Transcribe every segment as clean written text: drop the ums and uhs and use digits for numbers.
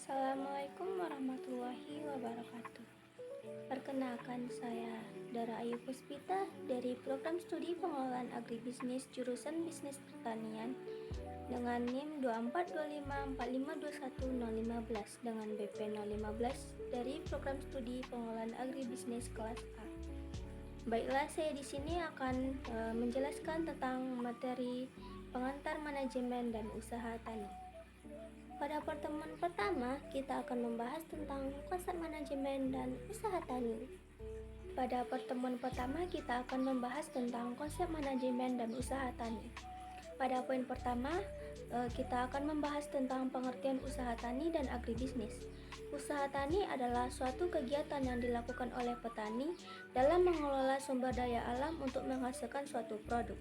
Assalamualaikum warahmatullahi wabarakatuh. Perkenalkan, saya Dara Ayu Puspita dari Program Studi Pengelolaan Agribisnis jurusan Bisnis Pertanian dengan NIM 24254521015 dengan BP 015 dari Program Studi Pengelolaan Agribisnis kelas A. Baiklah, saya di sini akan menjelaskan tentang materi pengantar manajemen dan usaha tani. Pada pertemuan pertama, kita akan membahas tentang konsep manajemen dan usaha tani. Pada pertemuan pertama, kita akan membahas tentang konsep manajemen dan usaha tani. Pada poin pertama, kita akan membahas tentang pengertian usaha tani dan agribisnis. Usaha tani adalah suatu kegiatan yang dilakukan oleh petani dalam mengelola sumber daya alam untuk menghasilkan suatu produk.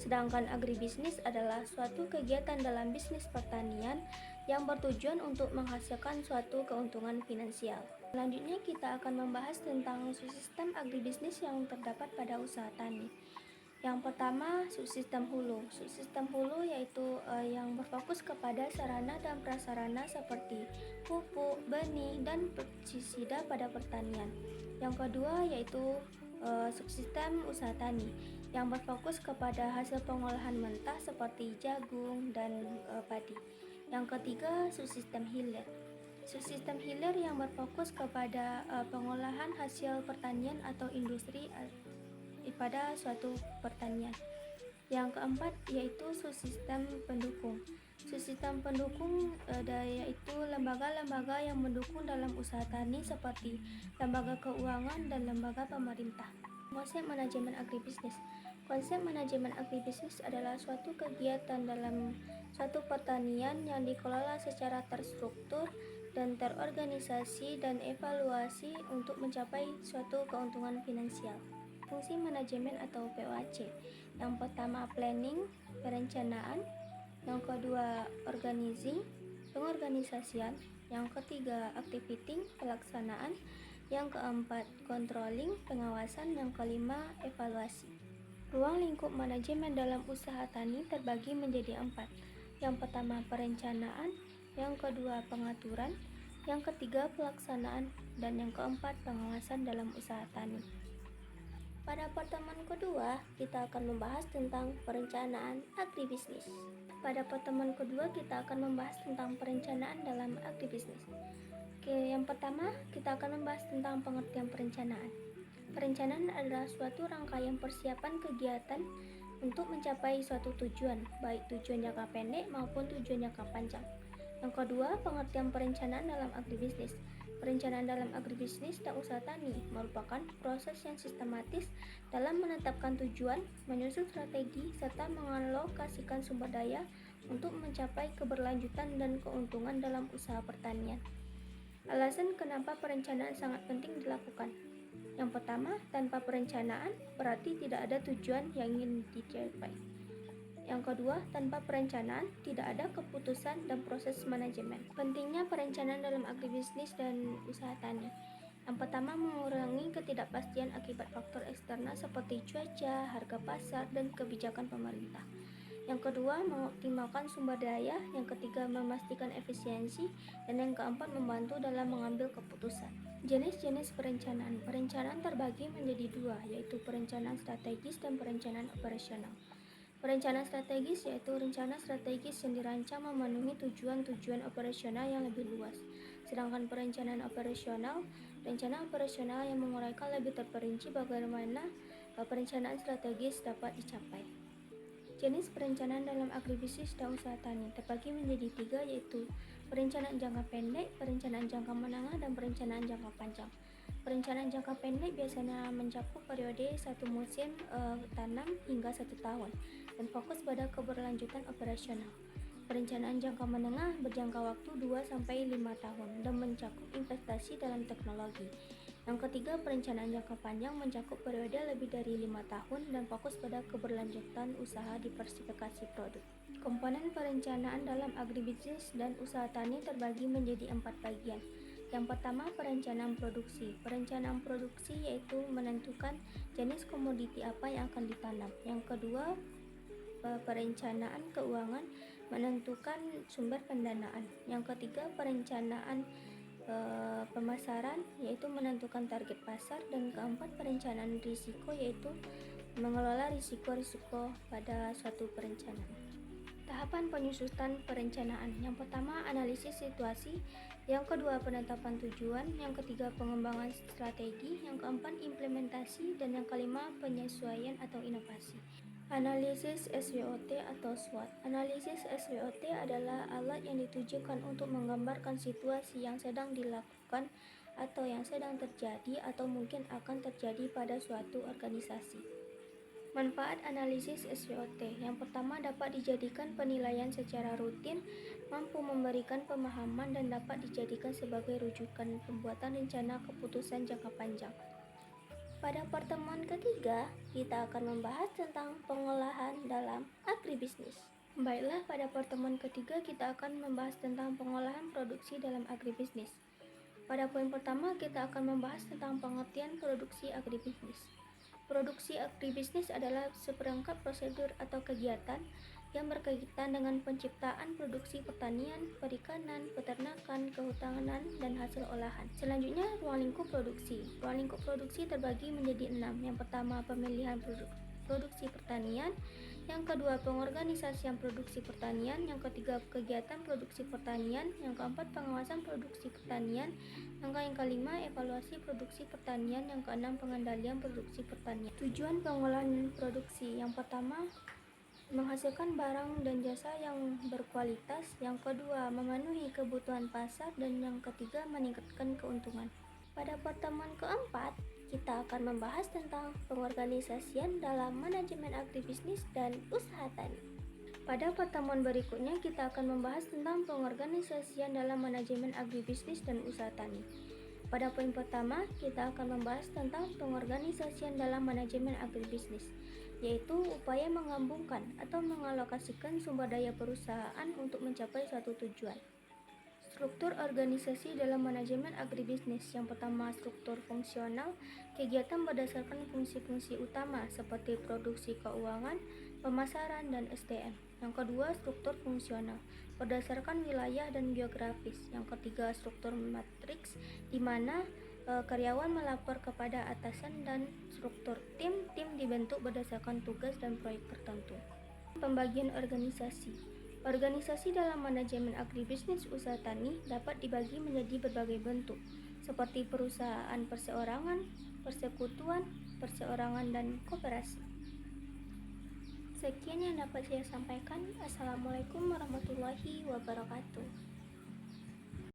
Sedangkan agribisnis adalah suatu kegiatan dalam bisnis pertanian yang bertujuan untuk menghasilkan suatu keuntungan finansial. Selanjutnya kita akan membahas tentang subsistem agribisnis yang terdapat pada usaha tani. Yang pertama, subsistem hulu. Subsistem hulu yaitu yang berfokus kepada sarana dan prasarana seperti pupuk, benih, dan pestisida pada pertanian. Yang kedua yaitu subsistem usaha tani yang berfokus kepada hasil pengolahan mentah seperti jagung dan padi. Yang ketiga, subsistem hilir. Subsistem hilir yang berfokus kepada pengolahan hasil pertanian atau industri pada suatu pertanian. Yang keempat yaitu subsistem pendukung. Subsistem pendukung yaitu lembaga-lembaga yang mendukung dalam usaha tani seperti lembaga keuangan dan lembaga pemerintah. Konsep manajemen agribisnis. Konsep manajemen agribisnis adalah suatu kegiatan dalam suatu pertanian yang dikelola secara terstruktur dan terorganisasi dan evaluasi untuk mencapai suatu keuntungan finansial. Fungsi manajemen atau POAC. Yang pertama, planning, perencanaan. Yang kedua, organizing, pengorganisasian. Yang ketiga, activating, pelaksanaan. Yang keempat, controlling, pengawasan. Yang kelima, evaluasi. Ruang lingkup manajemen dalam usaha tani terbagi menjadi 4. Yang pertama, perencanaan. Yang kedua, pengaturan. Yang ketiga, pelaksanaan. Dan yang keempat, pengawasan dalam usaha tani. Pada pertemuan kedua, kita akan membahas tentang perencanaan agribisnis. Pada pertemuan kedua, kita akan membahas tentang perencanaan dalam agribisnis. Yang pertama, kita akan membahas tentang pengertian perencanaan. Perencanaan adalah suatu rangkaian persiapan kegiatan untuk mencapai suatu tujuan, baik tujuan jangka pendek maupun tujuan jangka panjang. Yang kedua, pengertian perencanaan dalam agribisnis. Perencanaan dalam agribisnis dan usaha tani merupakan proses yang sistematis dalam menetapkan tujuan, menyusun strategi, serta mengalokasikan sumber daya untuk mencapai keberlanjutan dan keuntungan dalam usaha pertanian. Alasan kenapa perencanaan sangat penting dilakukan. Yang pertama, tanpa perencanaan berarti tidak ada tujuan yang ingin dicapai. Yang kedua, tanpa perencanaan tidak ada keputusan dan proses manajemen. Pentingnya perencanaan dalam agribisnis dan usaha tani. Yang pertama, mengurangi ketidakpastian akibat faktor eksternal seperti cuaca, harga pasar, dan kebijakan pemerintah. Yang kedua, mengoptimalkan sumber daya. Yang ketiga, memastikan efisiensi. Dan yang keempat, membantu dalam mengambil keputusan. Jenis-jenis perencanaan. Perencanaan terbagi menjadi 2, yaitu perencanaan strategis dan perencanaan operasional. Perencanaan strategis yaitu rencana strategis yang dirancang memenuhi tujuan-tujuan operasional yang lebih luas. Sedangkan perencanaan operasional, rencana operasional yang menguraikan lebih terperinci bagaimana perencanaan strategis dapat dicapai. Jenis perencanaan dalam agribisnis dan usaha tani terbagi menjadi 3, yaitu perencanaan jangka pendek, perencanaan jangka menengah, dan perencanaan jangka panjang. Perencanaan jangka pendek biasanya mencakup periode 1 musim tanam hingga 1 tahun dan fokus pada keberlanjutan operasional. Perencanaan jangka menengah berjangka waktu 2-5 tahun dan mencakup investasi dalam teknologi. Yang ketiga, perencanaan jangka panjang mencakup periode lebih dari 5 tahun dan fokus pada keberlanjutan usaha diversifikasi produk. Komponen perencanaan dalam agribisnis dan usaha tani terbagi menjadi 4 bagian. Yang pertama, perencanaan produksi. Perencanaan produksi yaitu menentukan jenis komoditi apa yang akan ditanam. Yang kedua, perencanaan keuangan menentukan sumber pendanaan. Yang ketiga, perencanaan pemasaran, yaitu menentukan target pasar. Dan keempat, perencanaan risiko, yaitu mengelola risiko-risiko pada suatu perencanaan. Tahapan penyusunan perencanaan. Yang pertama, analisis situasi. Yang kedua, penetapan tujuan. Yang ketiga, pengembangan strategi. Yang keempat, implementasi. Dan yang kelima, penyesuaian atau inovasi. Analisis SWOT atau SWOT. Analisis SWOT adalah alat yang ditujukan untuk menggambarkan situasi yang sedang dilakukan atau yang sedang terjadi atau mungkin akan terjadi pada suatu organisasi. Manfaat analisis SWOT. Yang pertama, dapat dijadikan penilaian secara rutin, mampu memberikan pemahaman dan dapat dijadikan sebagai rujukan pembuatan rencana keputusan jangka panjang. Pada pertemuan ketiga, kita akan membahas tentang pengolahan dalam agribisnis. Baiklah, pada pertemuan ketiga kita akan membahas tentang pengolahan produksi dalam agribisnis. Pada poin pertama, kita akan membahas tentang pengertian produksi agribisnis. Produksi agribisnis adalah seperangkat prosedur atau kegiatan yang berkaitan dengan penciptaan produksi pertanian, perikanan, peternakan, kehutanan, dan hasil olahan. Selanjutnya, ruang lingkup produksi. Ruang lingkup produksi terbagi menjadi 6. Yang pertama, pemilihan produksi pertanian. Yang kedua, pengorganisasian produksi pertanian. Yang ketiga, kegiatan produksi pertanian. Yang keempat, pengawasan produksi pertanian. Yang kelima, evaluasi produksi pertanian. Yang keenam, pengendalian produksi pertanian. Tujuan pengolahan produksi. Yang pertama, menghasilkan barang dan jasa yang berkualitas. Yang kedua, memenuhi kebutuhan pasar. Dan yang ketiga, meningkatkan keuntungan. Pada pertemuan keempat, kita akan membahas tentang pengorganisasian dalam manajemen agribisnis dan usaha tani. Pada pertemuan berikutnya, kita akan membahas tentang pengorganisasian dalam manajemen agribisnis dan usaha tani. Pada poin pertama, kita akan membahas tentang pengorganisasian dalam manajemen agribisnis, yaitu upaya menggabungkan atau mengalokasikan sumber daya perusahaan untuk mencapai suatu tujuan. Struktur organisasi dalam manajemen agribisnis. Yang pertama, struktur fungsional. Kegiatan berdasarkan fungsi-fungsi utama seperti produksi keuangan, pemasaran, dan SDM. Yang kedua, struktur fungsional berdasarkan wilayah dan geografis. Yang ketiga, struktur matriks, di mana karyawan melapor kepada atasan, dan struktur tim dibentuk berdasarkan tugas dan proyek tertentu. Pembagian organisasi. Organisasi dalam manajemen agribisnis usaha tani dapat dibagi menjadi berbagai bentuk, seperti perusahaan perseorangan, persekutuan, perseorangan, dan koperasi. Sekian yang dapat saya sampaikan. Assalamualaikum warahmatullahi wabarakatuh.